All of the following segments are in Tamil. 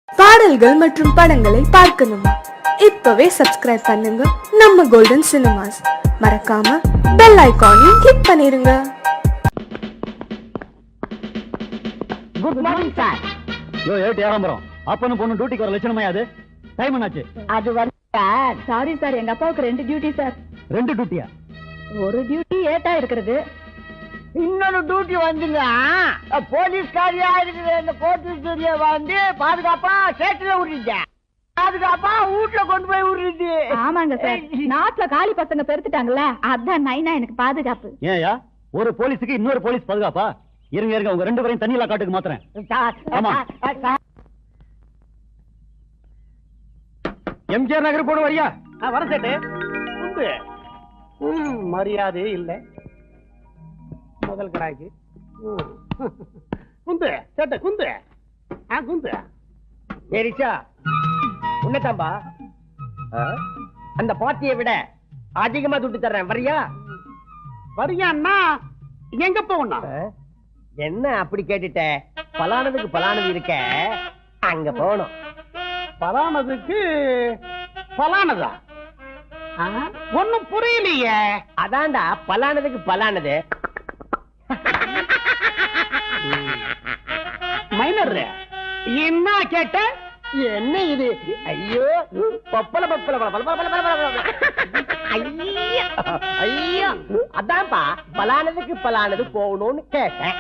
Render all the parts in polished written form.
பாடல்கள் மற்றும் படங்களை பார்க்கணுமா? இப்பவே சப்ஸ்கிரைப் பண்ணுங்க நம்ம கோல்டன் சினிமாஸ். மறக்காம பெல் ஐகானையும் கிளிக் பண்ணிருங்க. Good morning sir. யோ ஏட்டு ஏகாம்பரம், அப்பனும் பொண்ணு டியூட்டிக்கு வர லட்சணமா அது? டைம் என்னாச்சு? அது வந்து சார், சாரி சார், எங்க அப்பாவுக்கு 2 டியூட்டி சார். 2 டியூட்டியா? ஒரு டியூட்டி ஏட்டா இருக்கிறது, இன்னொரு டியூட்டி வந்துங்க போலீஸ்காரியா இருக்கிற இந்த கோட்டூரிய வந்து பாதுகாப்பா சேட்டுல விட்டுட்டேன், பாதுகாப்பா வீட்டுல கொண்டு போய் விட்டுட்டு. ஆமாங்க சார், நாட்டுல காலி பசங்க பெருத்துட்டாங்கல்ல, அதான் நைனா எனக்கு பாதுகாப்பு. ஏயா ஒரு போலீஸுக்கு இன்னொரு போலீஸ் பாதுகாப்பா? இருங்க இருங்க, உங்க 2 பேரையும் தண்ணியில காட்டுக்கு மாத்துறேன். ஆமா, எம்ஜிஆர் நகர் போட வரியா? வர சேட்டு. மரியாதை இல்ல முதல் கடாய்க்கு. குந்து சேட்ட குந்து குந்து. ஏரிச்சா உன்னதாம்பா, அந்த பாட்டியை விட அதிகமா துட்டு தர்றேன், வரியா? வரியான்னா எங்க போகணும்? என்ன அப்படி கேட்டுட்ட? பலானதுக்கு பலானது இருக்க, அங்க போகணும். பலானதுக்கு பலானதா? ஒண்ணும் புரியலையே. அதான்டா பலானதுக்கு பலானது. மைனர் என்ன கேட்ட? என்ன இது? ஐயோ பப்பல பப்பல பப்பல பப்பல பப்பல. ஐயோ அதான்ப்பா பலானதுக்கு பலானது போகணும்னு கேட்டேன்.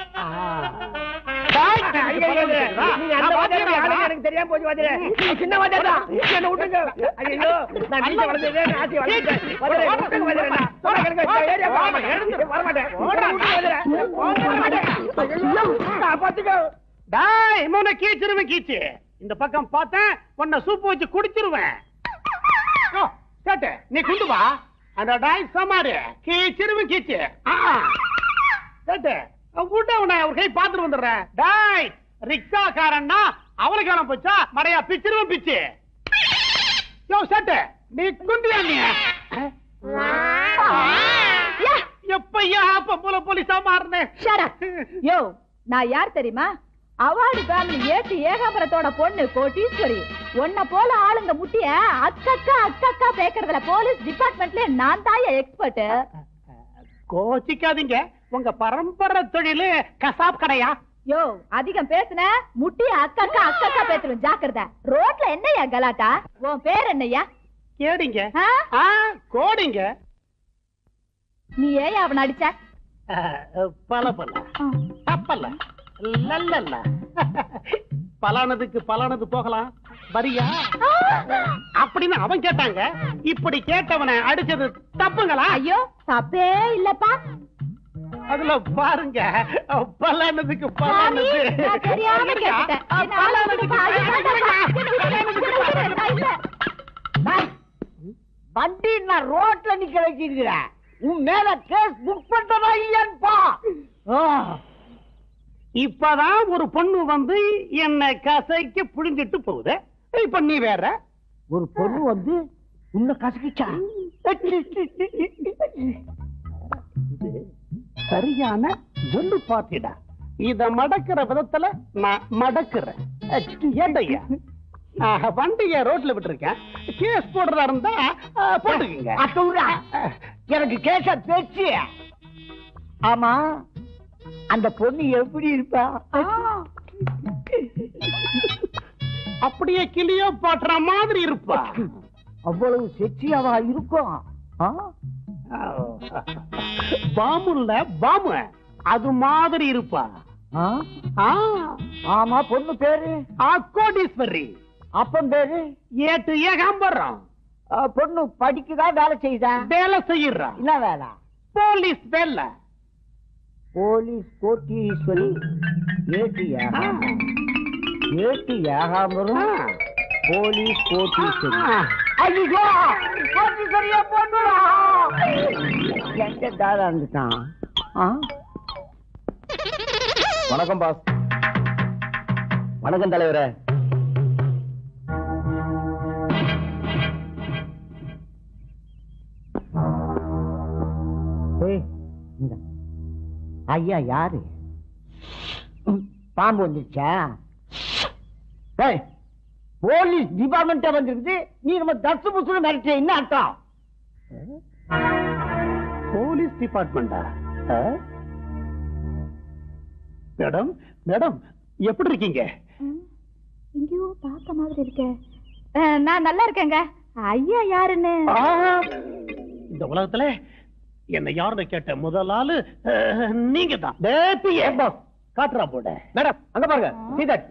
எனக்கு தெரியாம போச்சு வாத்தியாரே. சின்ன வாத்தியாரா, என்ன விட்டுங்க. ஐயோ நான் வீட்டை வளர்ந்தேன், ஆசி வளர்ந்தேன். கீச்சிருவேன் கீச்சு. இந்த பக்கம் பார்த்தேன், உன்னை சூப்பு வச்சு குடிச்சிருவேன். கேட்டு நீ குண்டு வா. அந்த டாய் சமாரு கீச்சிருவேன் கீச்சு. கேட்டு கூட்ட உன்னை அவர் கை பார்த்துட்டு வந்துடுறேன். டாய் ரிக்ஷாக்காரன்னா அவளுக்கு வேணாம் போச்சா? மடையா பிச்சிருவேன் பிச்சு. யோ சேட்டு நீ குண்டியா? நீ எப்பையா பொம்பள போலீஸா மாறினேன்? யோ நான் யார் தெரியுமா? அவார்டு ஃபேமிலி ஏட்டு ஏகாம்பரத்தோட பொண்ணு கோட்டீஸ்வரி. உன்ன போல ஆளுங்க முட்டிய அக்கக்கா அக்கக்கா பேக்கறதுல போலீஸ் டிபார்ட்மெண்ட்ல நான் தாய எக்ஸ்பர்ட். கோச்சிக்காதீங்க, உங்க பரம்பரை தொழிலு கசாப் கடையா? யோ அதிகம் பேசுன முட்டிய அக்கக்கா அக்கக்கா பேசுறேன், ஜாக்கிரதை. ரோட்ல என்னையா கலாட்டா? உன் பேர் என்னையா? கேடிங்க. கோடிங்க. நீ ஏன் அவன் அடிச்ச? பல பல தப்பல்ல லல்லல்ல. பலானதுக்கு பலானது போகலாம் வரியா அப்படின்னு அவன் கேட்டாங்க. இப்படி கேட்டவனை அடிச்சது தப்புங்களா? ஐயோ தப்பே இல்லப்பா. அதுல பாருங்க, பலானதுக்கு பலானது. வண்டி நான் ரோட்ல நிக்க வச்சிருக்கிறேன், உன் மேல கேஸ் புக் பண்றதா இல்லையான்பா? இப்பதான் ஒரு பொண்ணு வந்து என்ன கசைக்கு புழிஞ்சிட்டு போகுது. இப்ப நீ வேற ஒரு பொண்ணு வந்து உன்னை கசக்கிச்சா? சரியான ஒண்ணு பாத்திடா. இத மடக்கிற விதத்துல நான் மடக்குறேன். ஏண்டையா வண்டிய ரோட்ல விட்டுருக்கேன், கேஸ் போடுறதா இருந்தா போட்டுக்குங்க. எனக்கு கேஸ பேச்சு. ஆமா அந்த பொண்ணு எப்படி இருப்பா? அப்படியே கிளியோ பாட்டுற மாதிரி இருப்பா. அவ்வளவு செக்ஸியாவா இருக்கும்? பாமுல்ல பாமு அது மாதிரி இருப்பா. ஆமா பொண்ணு பேரு கோடீஸ்வரி. அப்பன் பேரு ஏட்டு ஏகாம்பரம். பொண்ணு படிக்குதா வேலை செய்யுதா? வேலை செய்யறா. என்ன வேலை? போலீஸ் வேலை. போலீஸ் கோட்டீஸ்வரி. ஏட்டு ஏகாம்பரம் போலீஸ் கோட்டீஸ்வரி. ஐயோ கோட்டீஸ்வரியா பொண்ணுடா. எங்க தாரா இருந்துட்டான்? வணக்கம் பாஸ். வணக்கம் தலைவரே. ஐயா யாரு? பாம்பு வந்துச்சா? போலீஸ் டிபார்ட்மெண்ட் வந்திருக்கு, நீ நம்ம தசு புசுன்னு மிரட்டிய என்ன அர்த்தம்? போலீஸ் டிபார்ட்மெண்டா? மேடம் மேடம் எப்படி இருக்கீங்க? எங்கேயோ பார்த்த மாதிரி இருக்கே. நான் நல்லா இருக்கேங்க. ஐயா யாருன்னு? இந்த உலகத்துல என்ன யாருன்னு கேட்ட முதல் ஆளு நீங்க தான். காட்டுறா போட. மேடம் அங்க பாருங்க. see that?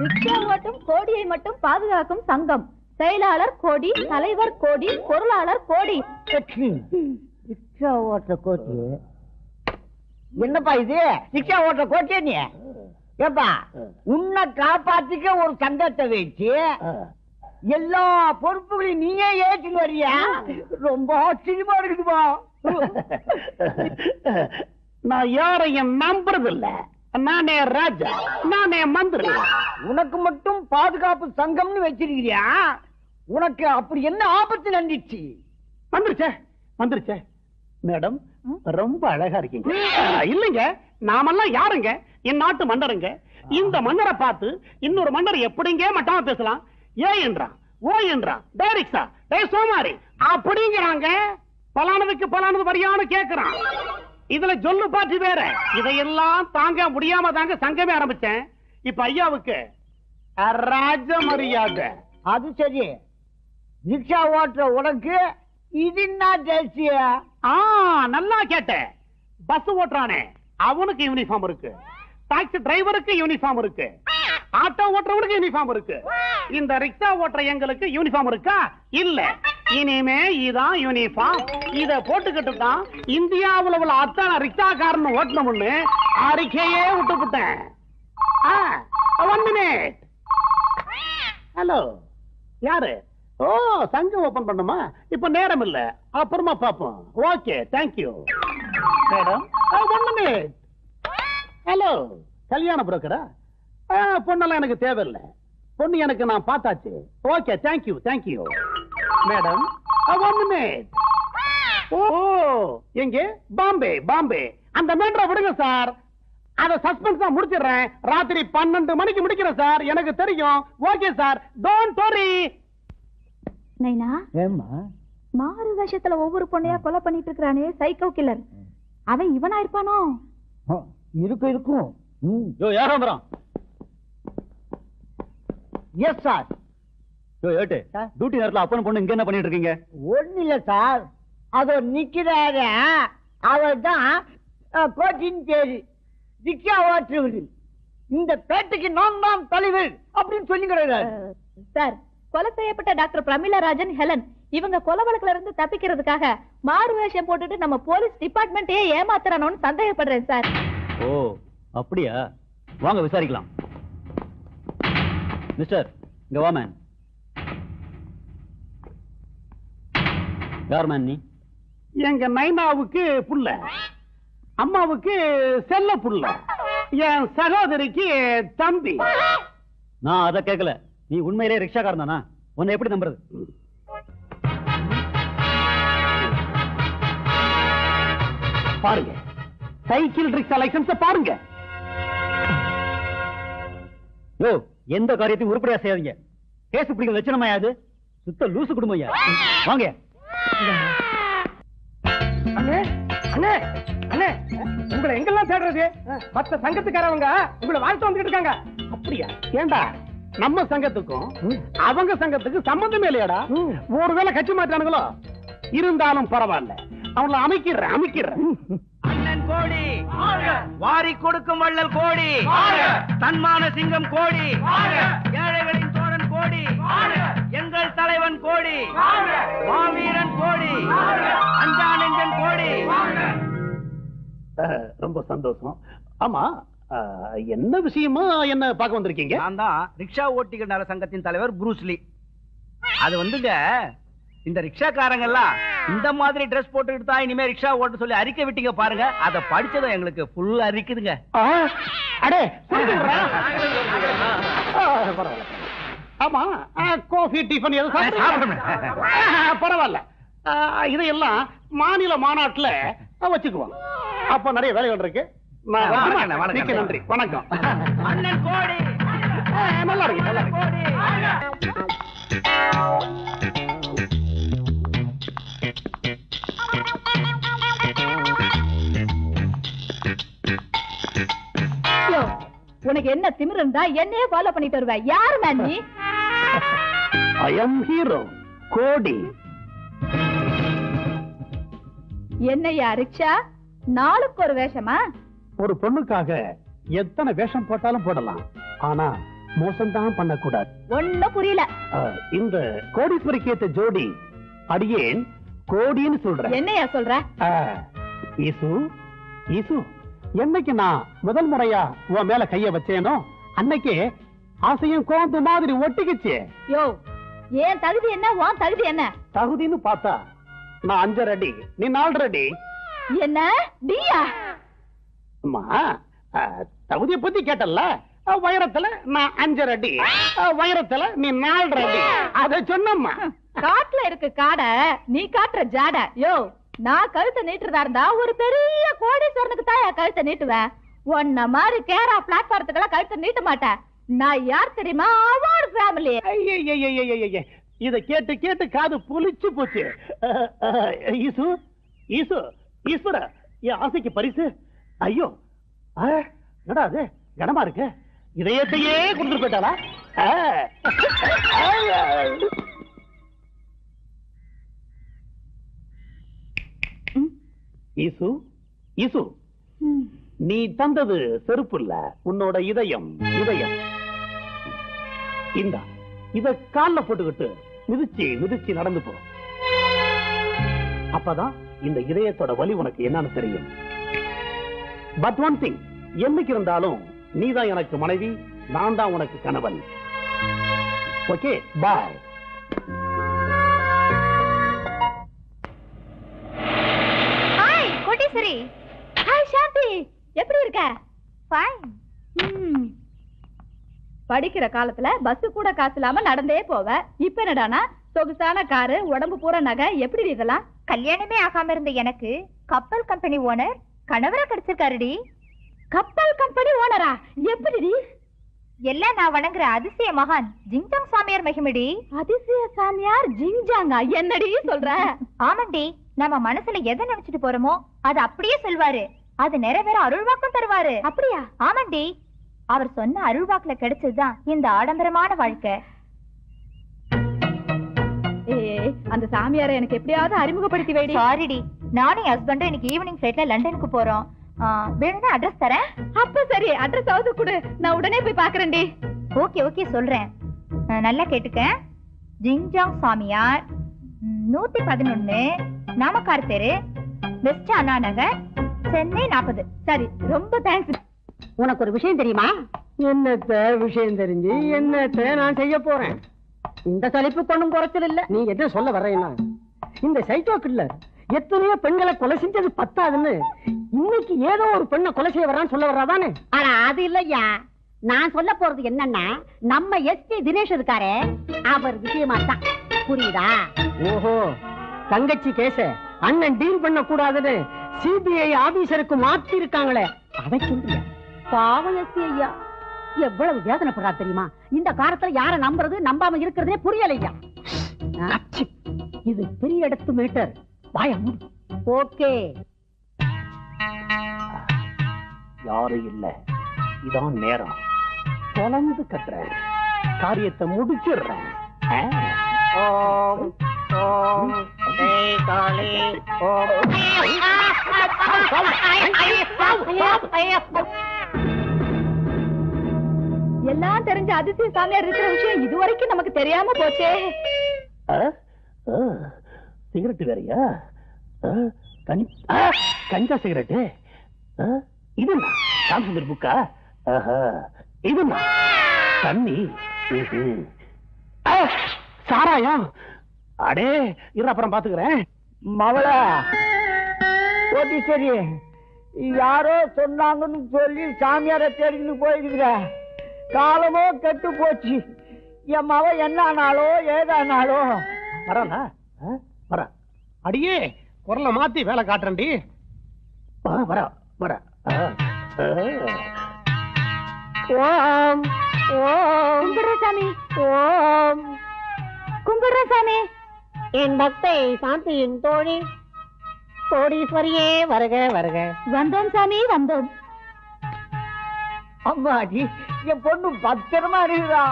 ரிக்ஷா ஓட்டும் கோடியை மட்டும் பாதுகாக்கும் சங்கம், செயலாளர் கோடி, தலைவர் கோடி, பொருளாளர் கோடி. ரிக்ஷா ஓட்டுற கோட்டி என்னப்பா இது? ரிக்ஷா ஓட்டுற கோட்டியா நீ? ஏப்பா உன்னை காப்பாத்திக்க ஒரு சங்கத்தை வச்சு எல்லா பொறுப்புகளையும் நீயே ஏற்றுன்னு வரியா? ரொம்ப ஆச்சரியமா இருக்குதுப்பா. நான் யாரையும் நம்புறது இல்ல. நானே ராஜா, நானே மந்திரி. உனக்கு மட்டும் பாதுகாப்பு சங்கம்னு வச்சிருக்கிறியா? உனக்கு அப்படி என்ன ஆபத்து நம்பிச்சு? வந்துருச்சே மேடம், ரொம்ப அழகா இருக்கீங்க. இல்லைங்க, நாமெல்லாம் யாருங்க? என் நாட்டு மன்னருங்க. இந்த மன்னரை பார்த்து இன்னொரு மன்னர் எப்படிங்க மட்டமா பேசலாம்? ஏ என்றான், ஓ என்றான், டைரக்டா டே சோமாரி அப்படிங்கிறாங்க. பலானதுக்கு பலானது வரியானு கேக்குறான். இதுல சொல்லு பாட்டு வேற. இதையெல்லாம் தாங்க முடியாம தாங்க சங்கமே ஆரம்பிச்சேன். இப்ப ஐயாவுக்கு ராஜ மரியாதை. அது சரி, ரிக்ஷா ஓட்டுற உனக்கு இது என்ன ஜெர்சிய? நல்லா கேட்ட. பஸ் ஓட்டுறானே அவனுக்கு யூனிஃபார்ம் இருக்கு, டாக்ஸி டிரைவருக்கு யூனிஃபார்ம் இருக்கு, ஆட்டோ ஓட்டுறவனுக்கு யூனிஃபார்ம் இருக்கு. இந்த ரிக்ஷா ஓட்டுற எங்களுக்கு யூனிஃபார்ம் இருக்கா? இல்ல. இனிமே இதான் யூனிஃபார்ம். இத போட்டுக்கிட்டு தான் இந்தியாவுல உள்ள அத்தனை ரிக்ஷாக்காரன் ஓட்டணும்னு அறிக்கையே விட்டுவிட்டேன். 1 minute. ஹலோ, யாரு? ஓ, சங்கம் ஓபன் பண்ணுமா? இப்ப நேரம் இல்ல, அப்புறமா பாப்போம். Okay, thank you madam. 1 minute. Hello, கல்யாண புரோக்கரா? பொண்ணெல்லாம் எனக்கு தேவையில்லை. பொண்ணு எனக்கு நான் பார்த்தாச்சு. Okay, thank you thank you madam. 1 minute. ஓ, எங்க? பாம்பே பாம்பே. அந்த மேட்டரை விடுங்க சார். அத சஸ்பென்ஸ் தான் முடிச்சிடுறேன். ராத்திரி 12 மணிக்கு முடிக்கிறேன் சார். எனக்கு தெரியும். Okay sir, don't worry. நைனா, ஏம்மா மாறு வேஷத்துல ஒவ்வொரு பொண்ணையா கொலை பண்ணிட்டு இருக்கானே சைக்கோ கில்லர், அவன் இவனா இருப்பானோ? இருக்கும். யோ யாரோ வரான்? Yes sir. யோ ஏட்டு, டியூட்டி நேரத்துல அப்பன் பொண்ணு இங்க என்ன பண்ணிட்டு இருக்கீங்க? ஒண்ணு இல்ல சார், அதோ நிக்கிறாரு, அவர் தான் கோச்சின் பேரு, ரிக்ஷா ஓட்டுறவர். இந்த பேட்டைக்கு நான் தான் தலைவர் அப்படின்னு சொல்லிக்கிறாரு. சார், கொலை செய்யப்பட்ட டாக்டர் பிரமிளா ராஜன், ஹெலன் இவங்க கொலை வழக்குல இருந்து தப்பிக்கிறதுக்காக மாறு வேஷம் போட்டுட்டு நம்ம போலீஸ் டிபார்ட்மெண்ட்டையே ஏமாத்துறானோன்னு சந்தேகப்படுறேன் சார். ஓ அப்படியா? வாங்க விசாரிக்கலாம். மிஸ்டர், இங்க வா மேன். யார் மேன் நீ? எங்க நைனாவுக்கு புள்ள, அம்மாவுக்கு செல்ல புள்ள, என் சகோதரிக்கு தம்பி. நான் அதை கேட்கல. நீ உண்மையிலே ரிக்ஷாக்காரன் தானா? உன்னை எப்படி நம்புறது? பாருங்க, சைக்கிள் ரிக்ஷா லைசன்ஸ் பாருங்க. யோ, எந்த காரியத்தையும் உருப்படியா செய்யாதீங்க. கேஸ் பிடிக்கிற லட்சணமாயாது? சுத்த லூசு குடும்பம் ஐயா. வாங்க. அண்ணே அண்ணே அண்ணே, உங்களை எங்கெல்லாம் தேடுறது? மத்த சங்கத்துக்காரவங்க உங்களை வாழ்த்து வந்துட்டு இருக்காங்க. அப்படியா? ஏண்டா, நம்ம சங்கத்துக்கும் அவங்க சங்கத்துக்கு சம்பந்தமே இல்லையாடா? ஒருவேளை கட்சி மாற்றானுங்களோ? இருந்தாலும் பரவாயில்ல, அவங்கள அமைக்கிறேன். அண்ணன் கோடி, வாரி கொடுக்கும் வள்ளல் கோடி, தன்மான சிங்கம் கோடி, ஏழைகளின் தோழன் கோடி, எங்கள் தலைவன் கோடி, மாவீரன் கோடி, அஞ்சா நெஞ்சன் கோடி. ரொம்ப சந்தோஷம். ஆமா, என்ன விஷயமா என்ன பார்க்க வந்திருக்கீங்க? நான் தான் ரிக்ஷா ஓட்டிகள் நல சங்கத்தின் தலைவர் புரூஸ்லி. அது வந்துங்க, இந்த ரிக்ஷாக்காரங்க எல்லாம் இந்த மாதிரி ட்ரெஸ் போட்டுக்கிட்டு தான் இனிமே ரிக்ஷா ஓட்ட சொல்லி அறிக்கை விட்டீங்க பாருங்க. அதை படிச்சதும் எங்களுக்கு ஃபுல்லா அறிக்குதுங்க. அடே, ஆமா, காஃபி டிஃபன் எதுவும் பரவாயில்ல. இதையெல்லாம் மாநில மாநாட்டுல வச்சுக்குவோம். அப்ப நிறைய வேலைகள் இருக்கு. நன்றி, வணக்கம். அண்ணன் கோடி நல்லா இருக்கு. இருந்தா என்னையே ஃபாலோ பண்ணிட்டு வருவ. யாரு மேன் நீ? ஐ அம் ஹீரோ கோடி. என்னையா ரிக்ஷா, நாளுக்கு ஒரு வேஷமா? ஒரு பொண்ணுக்காக எத்தனை வேஷம் போட்டாலும் போடலாம், ஆனா மோசம் தான் பண்ணக்கூடாது. ஒண்ணும் புரியல. இந்த கோடீஸ்வரிக்கு ஏத்த ஜோடி அடியேன் கோடின்னு சொல்றேன். என்னையா சொல்ற? ஈசு ஈசு, என்னைக்கு நான் முதல் முறையா உன் மேல கைய வச்சேனோ அன்னைக்கே ஆசையும் கோந்து மாதிரி ஒட்டிக்கிச்சு. யோ, ஏன் தகுதி என்ன, உன் தகுதி என்ன? தகுதின்னு பார்த்தா நான் 5 அடி, நீ 4 அடி. என்ன டியா? அம்மா, தகுதியை பத்தி கேட்டல்ல, உயரத்துல நான் 5 அடி, உயரத்துல நீ 4 அடி. அத சொன்னம்மா. காட்டுல இருக்கு காடை, நீ காட்டுற ஜாட. யோ, நான் கழுத்தை நீட்டுறதா இருந்தா ஒரு பெரிய கோடீஸ்வரனுக்கு தான் கழுத்தை நீட்டுவேன். உன்ன மாதிரி கேரா பிளாட்பாரத்துக்கெல்லாம் கழுத்தை நீட்ட மாட்டேன். நான் யார் தெரியுமா? Award family. இத கேட்டு கேட்டு காது புளிச்சு போச்சு. ஈசு ஈசு ஈஸ்வர, என் ஆசைக்கு பரிசு. ஐயோ, என்னடா அது கனமா இருக்கு, இதயத்தையே கொடுத்துட்டு போயிட்டாளா? ஈசு ஈசு, நீ தந்தது செருப்பு இல்ல, உன்னோட இதயம். இதயம் இந்த இத கால்ல போட்டுக்கிட்டு மிதிச்சு மிதிச்சு நடந்து போ. அப்பதான் இந்த இதயத்தோட வலி உனக்கு என்னன்னு தெரியும். பட் ஒன் திங், என்னைக்கு இருந்தாலும் நீதான் எனக்கு மனைவி, நான் தான் உனக்கு கணவன். ஓகே, பாய். ஹாய் கோடீஸ்வரி. ஹாய் சாந்தி, எப்படி இருக்க? ஃபைன். படிக்கிற காலத்துல பஸ் கூட காசு இல்லாம நடந்தே போவ. இப்ப என்னடானா சொகுசான காரு, உடம்பு பூரா நகை. எப்படி இதெல்லாம்? கல்யாணமே ஆகாம இருந்த எனக்கு கப்பல் கம்பெனி ஓனர் கணவரா கிடைச்சிருக்காருடி. கப்பல் கம்பெனி ஓனரா? எப்படி? எல்லாம் நான் வணங்குற அதிசய மகான் ஜிங்ஜாங் சாமியார் மகிமடி. அதிசய சாமியார் ஜிங்ஜாங்கா? என்னடி சொல்ற? ஆமாண்டி, நம்ம மனசுல எதை நினைச்சிட்டு போறோமோ அது அப்படியே சொல்வாரு. அது நிறைவேற அருள்வாக்கும் தருவாரு. அப்படியா? ஆமாண்டி, அவர் சொன்ன அருள்வாக்குல கிடைச்சதுதான் இந்த ஆடம்பரமான வாழ்க்கை. அந்த சாமியாரை எனக்கு எப்படியாவது அறிமுகப்படுத்தி வைடி. சாரிடி, நானும் ஹஸ்பண்டும் இன்னைக்கு ஈவினிங் ஃபிளைட்ல லண்டனுக்கு போறோம். வேணும்னா அட்ரஸ் தரேன். அப்ப சரி, அட்ரஸ் ஆவது கொடு, நான் உடனே போய் பாக்குறேன்டி. ஓகே ஓகே சொல்றேன், நல்லா கேட்டுக்க. ஜிங்ஜாங் சாமியார், 111 நாமக்கார் தெரு, வெஸ்ட் அண்ணா நகர், சென்னை 40. சரி, ரொம்ப தேங்க்ஸ். உனக்கு ஒரு விஷயம் தெரியுமா? என்னத்த விஷயம் தெரிஞ்சு என்னத்த நான் செய்ய போறேன்? இந்த சலிப்பு கொண்டும் குறைச்சல் இல்ல. நீ என்ன சொல்ல வர்றேன்னா, இந்த சைக்கோ கில்லர் எத்தனையோ பெண்களை கொலை செஞ்சது பத்தாதுன்னு இன்னைக்கு ஏதோ ஒரு பெண்ணை கொலை செய்ய வர்றான்னு சொல்ல வர்றாதானே? ஆனா அது இல்லையா, நான் சொல்ல போறது என்னன்னா, நம்ம எஸ்பி தினேஷ் இருக்காரே, அவர் விஷயமா தான். புரியுதா? ஓஹோ, தங்கச்சி கேஸ அண்ணன் டீல் பண்ண கூடாதுன்னு சிபிஐ ஆபீசருக்கு மாத்தி இருக்காங்களே, அதை சொல்றியா? பாவம் எஸ்பி ஐயா, எவ்வளவு வேதனைப்படுறா தெரியுமா? இந்த காலத்துல யார நம்புறது நம்பாம இருக்கிறதே புரியலையா. இது பெரிய இடத்து மீட்டர். ஓகே, யாரும் இல்ல, இதான் நேரம். தொலைந்து கட்டுறேன், காரியத்தை முடிச்சிடுறேன். ஓம் ஓம் ஜெய் காளி ஓம். எல்லாம் தெரிஞ்ச அதிசய சாமியார் இருக்கிற விஷயம் இதுவரைக்கும் நமக்கு தெரியாம போச்சே. சிகரெட் வேறையா? கஞ்சா சிகரெட்டு? இது சாம்சந்தர் புக்கா? இது தண்ணி, சாராயம். அடே இரு, அப்புறம் பாத்துக்கிறேன். மவளா சரி, யாரோ சொன்னாங்கன்னு சொல்லி சாமியார தேடின்னு போயிருக்கிற. காலமோ கெட்டு போச்சு. என் மவ என்ன ஆனாலோ ஏதானாலோ. வரல வர, அடியே குரலை மாத்தி வேலை காட்டுறேன்டி. வர வர. ஓம் ஓம் கும்பிடுறசாமி, ஓம் கும்பிடுறசாமி. என் பக்தை சாந்தியின் தோழி கோடீஸ்வரியே வருக வருக. வந்தோம் சாமி, வந்தோம். அம்மாடி, என் பொண்ணு பத்திரமா இருக்குதா.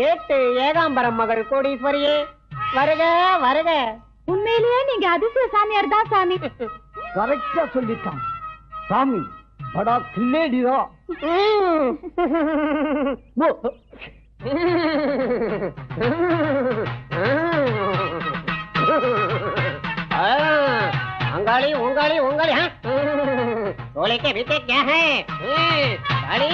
ஏட்டு ஏகாம்பரம் மகள் கோடீஸ்வரியே வருக வருக. உண்மையிலேயே நீங்க அதிசய சாமியார் தான் சாமி. கரெக்டா சொல்லிட்டான் சாமி. படா கில்லேடியா. अंगाली उंगाली उंगाली हाँ टोले के भीतर क्या है गाली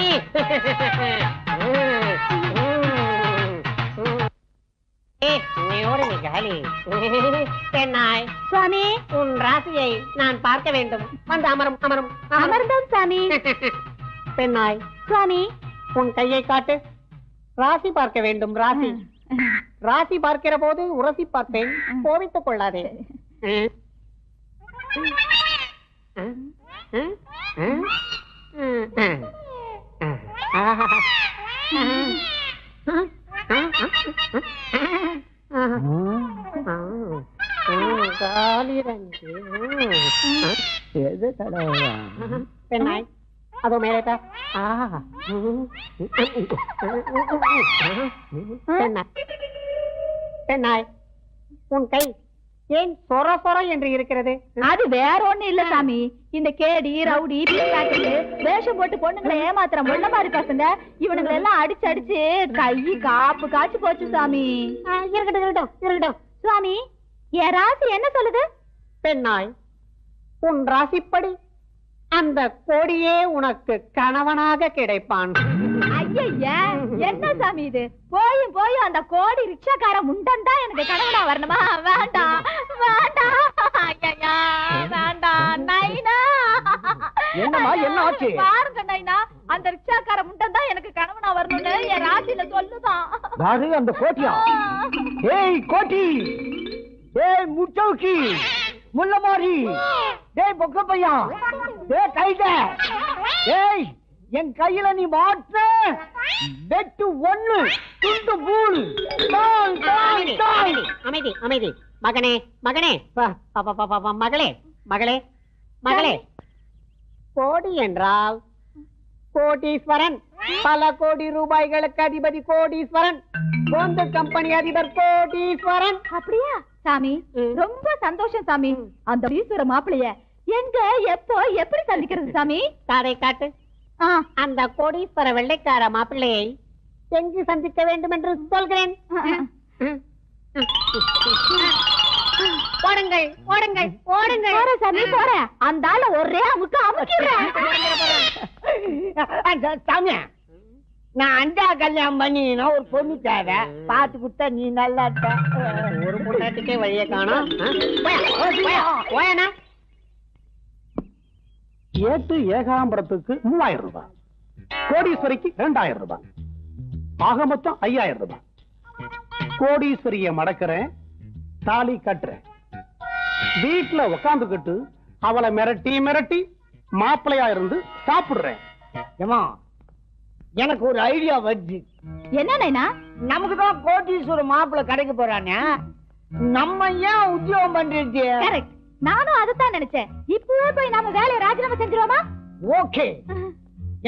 பெண்ணாய் சுவாமி உன் ராசியை நான் பார்க்க வேண்டும். வந்து அமரும் அமரும் அமர்ந்தோம் சாமி. பெண்ணாய் சுவாமி உன் கையை காட்டு. ராசி பார்க்க வேண்டும். ராசி ராசி பார்க்கிற போது உரசி பார்ப்பேன். கோவித்துக் கொள்ளாதே. பெண்ணாய் அதோ மேலே பார். பெண்ணாய் உன் கை ஏன் சொர சொர என்று இருக்கிறது? அது வேற ஒண்ணு இல்ல சாமி. இந்த கேடி ரவுடி பிசாசு வேஷம் போட்டு பொண்ணுங்களை ஏமாத்துற முள்ள மாதிரி பசங்க இவனுங்களை எல்லாம் அடிச்சு அடிச்சு கை காப்பு காய்ச்சி போச்சு சாமி. இருக்கட்டும் இருக்கட்டும் இருக்கட்டும். சுவாமி என் ராசி என்ன சொல்லுது? பெண்ணாய் உன் ராசிப்படி அந்த கோடியே உனக்கு கணவனாக கிடைப்பான். ஐயா என்ன சாமி இது? போயும் போயும் அந்த கோடி ரிக்ஷாக்கார முண்டன் தான் எனக்கு கணவனா வரணுமா? வேண்டாம் வேண்டாம் ஐயா வேண்டாம். நைனா என்னம்மா என்ன ஆச்சு? பாருங்க நைனா அந்த ரிக்ஷாக்கார முண்டன் தான் எனக்கு கணவனா வரணும்னு என் ராசியில சொல்லுதான். யாரு அந்த கோட்டியா? ஏய் கோட்டி, ஏய் முச்சௌக்கி, முள்ளமாரி, டேய் பொக்க பையா, டேய் டைகர், ஏய் என் கையில நீ மாட்ட வெட்டு ஒண்ணு துண்டு பூல். அமைதி அமைதி. மகனே மகனே மகளே மகளே மகளே. கோடி என்றால் கோடீஸ்வரன். பல கோடி ரூபாய்களுக்கு அதிபதி கோடீஸ்வரன். போந்த கம்பெனி அதிபர் கோடீஸ்வரன். அப்படியா சாமி? ரொம்ப சந்தோஷம் சாமி. அந்த ஈஸ்வர மாப்பிளைய எங்க எப்போ எப்படி சந்திக்கிறது சாமி? காதை காட்டு. அந்த கோடீஸ்வர வெள்ளைக்கார மாப்பிள்ளையை எங்கு சந்திக்க வேண்டும் என்று சொல்கிறேன். ஓடுங்கள் ஓடுங்கள் ஓடுங்கள். போற சாமி போற. அந்த ஆள ஒரே அமுக்கு அமுக்கிறேன். சாமியா நான் அண்டா கல்யாணம் பண்ணினா ஒரு பொண்ணு தேவை பாத்து கொடுத்தா நீ நல்லா இருக்க. ஒரு பொண்ணாட்டுக்கே வழியை காணோம். ஏட்டு ஏகாம்பரத்துக்கு 3000 ரூபாய், கோடீஸ்வரிக்கு 2000 ரூபாய், ஆக மொத்தம் 5000 ரூபாய். கோடீஸ்வரிய மடக்கிறேன், தாலி கட்டுறேன். வீட்டுல உக்காந்துக்கிட்டு அவளை மிரட்டி மிரட்டி மாப்பிள்ளையா இருந்து சாப்பிடுறேன். ஏமா எனக்கு ஒரு ஐடியா வருது. என்ன நைனா? நமக்கு தான் கோடீஸ்வர மாப்பிள்ளை கிடைக்க போறானே, நம்ம ஏன் உத்தியோகம் பண்றது? கரெக்ட். நானும் அதுதான் நினைச்சேன். இப்பவே போய் நாம வேலையை ராஜினாமா செஞ்சிருவோமா? ஓகே.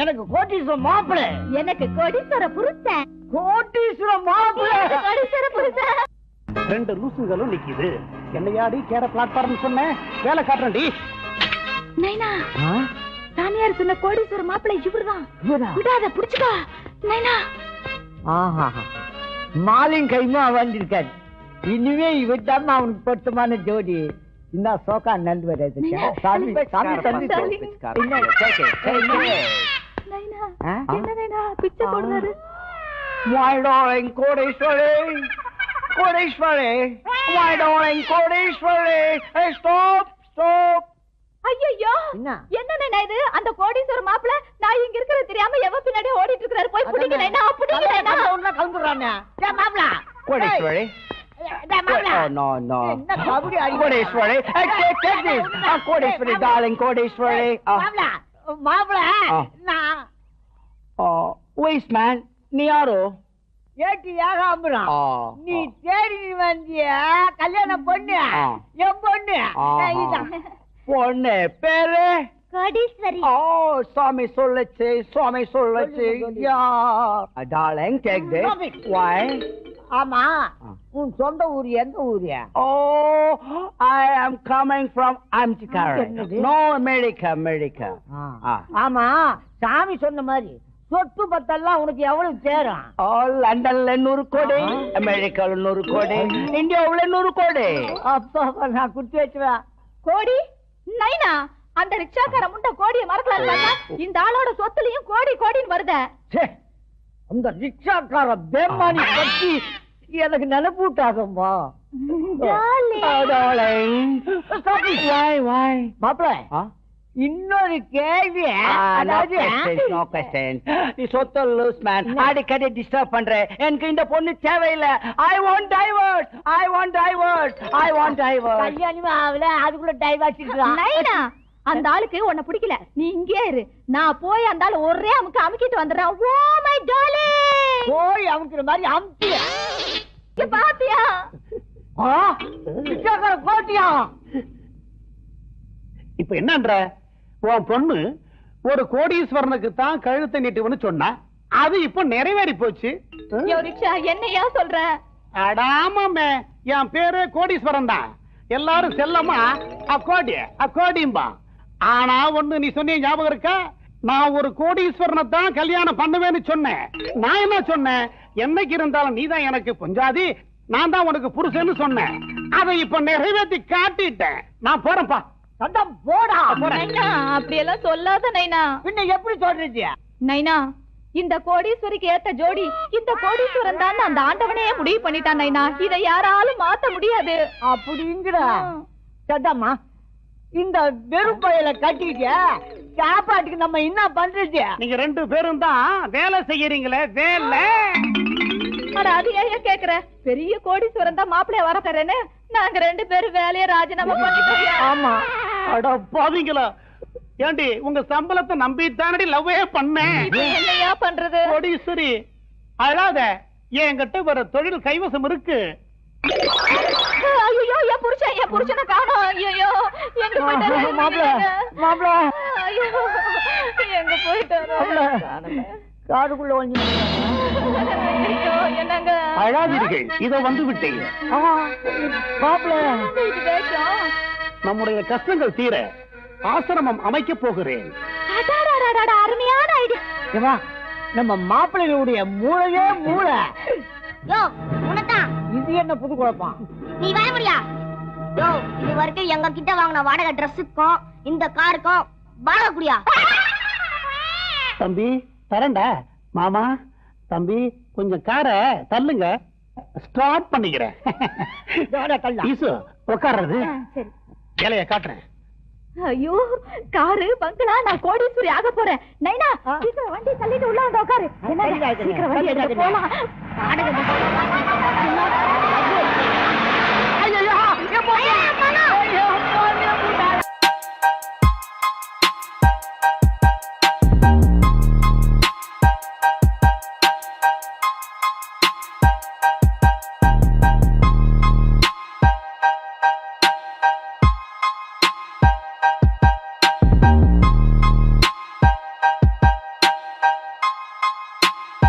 எனக்கு கோடீஸ்வர மாப்பிள்ளை. எனக்கு கோடீஸ்வர புருஷன். கோடீஸ்வர மாப்பிள்ளை. கோடீஸ்வர புருஷன். 2 லூசுங்களும் நிக்குது. என்னையாடி கேர பிளாட்ஃபார்ம் சொன்னேன், வேலை காட்டுறேன்டி. நைனா சாமியார் சொன்ன கோடீஸ்வர மாப்பிள்ளை இவருதான். விடாத புடிச்சுக்கா நைனா. ஆஹா மாலின் கைமா வந்திருக்காரு. இனிமே விட்டாம அவனுக்கு பொருத்தமான ஜோடி. இந்த சோகா நந்து வராது. சாமி சாமி தம்பி நைனா என்ன நைனா பிச்சை போடுறாரு? My darling Kodeeswari, Kodeeswari, my darling Kodeeswari. Hey stop stop. ஐயோ என்ன நைனா இது? அந்த கோடீஸ்வர மாப்பிள்ளை நான் இங்க இருக்கிறது தெரியாம எவ பின்னாடி ஓடிட்டு இருக்காரு. போய் புடிங்க நைனா, புடிங்க நைனா. ஒண்ணு கலந்துறானே. டேய் மாப்ள கோடீஸ்வரி. டேய் மாப்ள. No no. என்ன கபடி அடி. கோடீஸ்வரி. Take this. கோடீஸ்வரி darling கோடீஸ்வரி. மாப்ள மாப்ள நான் Wait man. நீ யாரோ? ஏட்டி ஏகாம்பரம். நீ தேடி வந்திய கல்யாணம் பொண்ணு. என் பொண்ணு இதான். பொண்ணு பேரு கோடீஸ்வரி. ஓ சுவாமி சொல்லுச்சு, சுவாமி சொல்லுச்சு. Yeah darling take this. Why? ஆமா, உன் சொந்த ஊர் எந்த ஊரியா? Oh I am coming from America. No America. ஆமா, சாமி சொன்ன மாதிரி சொத்து பத்தெல்லாம் உனக்கு எவ்வளவு சேரும்? லண்டன்ல 100 கோடி, அமெரிக்கால 100 கோடி, இந்தியாவுல 100 கோடி. அப்பா நான் குடுத்து வச்சுவேன். கோடி நைனா, அந்த ரிக்ஷாக்கார முண்டை கோடியை மறக்கலாம் பார்த்தா இந்த ஆளோட சொத்துலயும் கோடி கோடின்னு வருத. அந்த ரிக்ஷாக்கார பேமானி பத்தி எனக்கு நினைப்பூட்டாகம்பா. மாப்பிள்ள, இன்னொரு கேள்வி. நீ சொத்த லூஸ் மேன், அடிக்கடி டிஸ்டர்ப் பண்ற. எனக்கு இந்த பொண்ணு தேவையில்லை. I want divorce. கல்யாணமே ஆகல, அதுக்குள்ள டைவர்ஸ் நைனா, அந்த ஆளுக்கு உன்னை பிடிக்கல, நீ இங்கே இரு. நான் போய் அந்த ஆளு ஒரே அமுக்கிட்டு வந்துடுறேன். ஓ மை டார்லிங், போய் அமுக்கிற மாதிரி அமுக்கிய பாத்தியா? ரிக்ஷாக்கார கோட்டியா? இப்ப என்னன்ற, உன் பொண்ணு ஒரு கோடீஸ்வரனுக்கு தான் கழுத்தை நீட்டுவன்னு சொன்னா, அது இப்ப நிறைவேறி போச்சு. யோ ரிக்ஷா, என்னையா சொல்ற? அடாமே, என் பேரு கோடீஸ்வரன் தான். எல்லாரும் செல்லமா அக்கோடிம்பா. ஆனா ஒண்ணு நீ சொன்ன ஞாபகம் இருக்கா? நான் ஒரு கோடீஸ்வரனை தான் கல்யாணம் பண்ணுவேன்னு சொன்னேன். நான் என்ன சொன்னேன்? என்னைக்கு இருந்தாலும் நீதான் எனக்கு பொஞ்சாதி, நான் தான் உனக்கு புருஷன்னு சொன்னேன். அதை இப்ப நிறைவேற்றி காட்டிட்டேன். நான் போறேன்ப்பா. சண்டம் போடா. நைனா, அப்படி எல்லாம் சொல்லாத நைனா. பின்ன எப்படி சொல்றீங்க? நைனா, இந்த கோடீஸ்வரிக்கு ஏத்த ஜோடி இந்த கோடீஸ்வரன் தான் அந்த ஆண்டவனே முடிவு பண்ணிட்டான் நைனா. இதை யாராலும் மாத்த முடியாது. அப்படிங்கிற சட்டம்மா, இந்த வெறுப்பையில கட்டிக்க சாப்பாட்டுக்கு நம்ம என்ன பண்றது? நீங்க 2 பேரும் தான் வேலை செய்யறீங்களே, வேலை. அது ஏன் கேக்குற? பெரிய கோடீஸ்வரன் தான் மாப்பிள்ளைய வர தரேன்னு நாங்க 2 பேரும் வேலையை ராஜினாமா பண்ணிட்டோம். ஆமா. அட பாவிங்களா, ஏண்டி உங்க சம்பளத்தை நம்பித்தானடி லவ்வே பண்ணேன். என்னையா பண்றது? கோடீஸ்வரி அழாத, என்கிட்ட வர தொழில் கைவசம் இருக்கு. ஐயோ, என் புருஷனை காணோம். ஐயோ, எங்க போயிட்டாரு? மாப்பிள்ள ஐயோ, எங்க போயிட்டாரு? காடுக்குள்ள வந்து என்னங்க? அழாதீர்கள், இதோ வந்து விட்டேன். மாப்பிள்ள, இது வேஷம். நம்முடைய கஷ்டங்கள் தீர ஆசிரமம் அமைக்க போகிறேன். அருமையான ஐடியா. நம்ம மாப்பிள்ளைகளுடைய மூளையே மூளை. இது என்ன புது குழப்பம்? நீ வர முடியா? இது வரைக்கும் எங்க கிட்ட வாங்கின வாடகை ட்ரெஸ்ஸுக்கும் இந்த காருக்கும் வாடகை குடியா? தம்பி தரண்டா. மாமா, தம்பி கொஞ்சம் காரை தள்ளுங்க, ஸ்டார்ட் பண்ணிக்கிறேன். உட்கார்றது வேலையை காட்டுறேன். ஐயோ, காரு பங்களா, நான் கோடீஸ்வரி ஆக போறேன். நைனா, சீக்கிரம் வண்டி தள்ளிட்டு உள்ள வந்து உட்காரு. என்ன சீக்கிரம் வண்டி எடுத்து போலாம்.